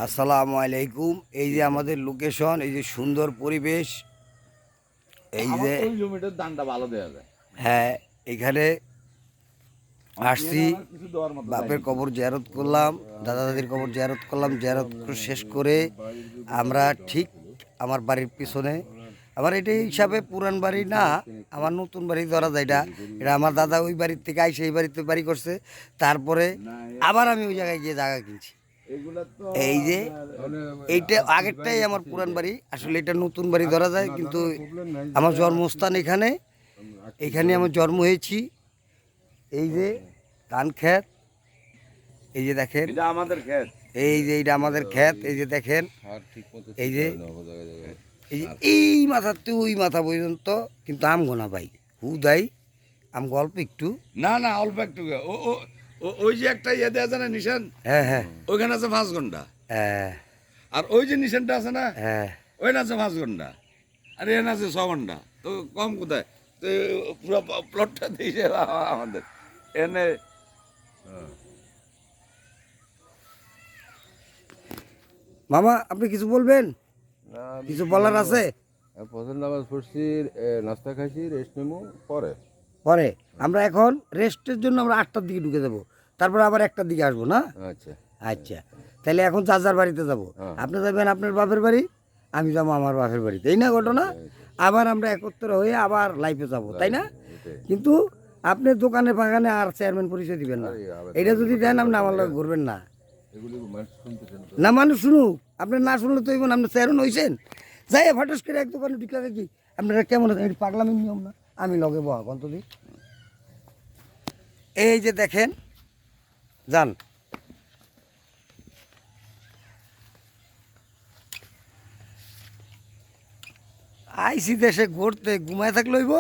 আসসালামু আলাইকুম। এই যে আমাদের লোকেশন, এই যে সুন্দর পরিবেশ, এই যে দানটা ভালো দেওয়া যায়। হ্যাঁ, এখানে আসছি, বাপের কবর জিয়ারত করলাম, দাদা দাদির কবর জিয়ারত করলাম। জিয়ারত শেষ করে আমরা ঠিক আমার বাড়ির পিছনে, আমার এটা হিসাবে পুরান বাড়ি না, আমার নতুন বাড়ি ধরা যায়। এটা এটা আমার দাদা ওই বাড়ির থেকে আইসে এই বাড়িতে বাড়ি করছে, তারপরে আবার আমি ওই জায়গায় গিয়ে জায়গা কিনছি। এই যে এইটা আগেরটাই আমার পুরান বাড়ি, আসলে এটা নতুন বাড়ি ধরা যায়, কিন্তু আমার জন্মস্থান এখানে, এখানে আমার জন্ম হয়েছি। এই যে ধান ক্ষেত, এই যে দেখেন আমাদের ক্ষেত, এই যে এইটা আমাদের ক্ষেত, এই যে দেখেন, এই যে এই যে এই মাথাতে ওই মাথা পর্যন্ত কিন্তু আম গোনা ভাই, হুদাই আম গল্প একটু না না অল্প একটু। ওই যে একটা ইয়ে দেওয়া আছে না নিশান, হ্যাঁ হ্যাঁ ওইখানে আছে 5 ঘন্টা। হ্যাঁ আর ওই যে নিশানটা আছে না, হ্যাঁ ওইখানে আছে 5 ঘন্টা। আর এখানে আছে 6 ঘন্টা। তো কম কোথায়? তো পুরো প্লটটা দিয়েছে আমাদের এনে। মামা, আপনি কিছু বলবেন? কিছু বলার আছে? পছন্দ নামাজ পড়ছি, নাস্তা খাইছি, রেস্ট নেবো পরে। পরে আমরা এখন রেস্টের জন্য আমরা 8টার দিকে ঢুকে যাবো, তারপর আবার 1টার দিকে আসবো না? আচ্ছা আচ্ছা, তাহলে এখন যার যার বাড়িতে যাবো। আপনি যাবেন আপনার বাপের বাড়ি, আমি যাবো আমার বাপের বাড়িতে, এই না ঘটনা? আবার আমরা একত্র হয়ে আবার লাইফে যাবো, তাই না? কিন্তু আপনি দোকানে বাগানে আর চেয়ারম্যান পরিচয় দিবেন না। এটা যদি দেন, আপনি আমার লোক ঘুরবেন না। না, মানুষ শুনুক, আপনি না শুনলে তো হইব না। আপনি চেয়ারম্যান হয়েছেন, যাই হঠাৎ করে এক দোকানে ঢুকলে কি আপনারা কেমন আছেন? এটি পাগলামির নিয়ম না? আমি লগে বহা কন্তদি। এই যে দেখেন, যান আইসি দেশে ঘুরতে, ঘুমায় থাকলে হইব।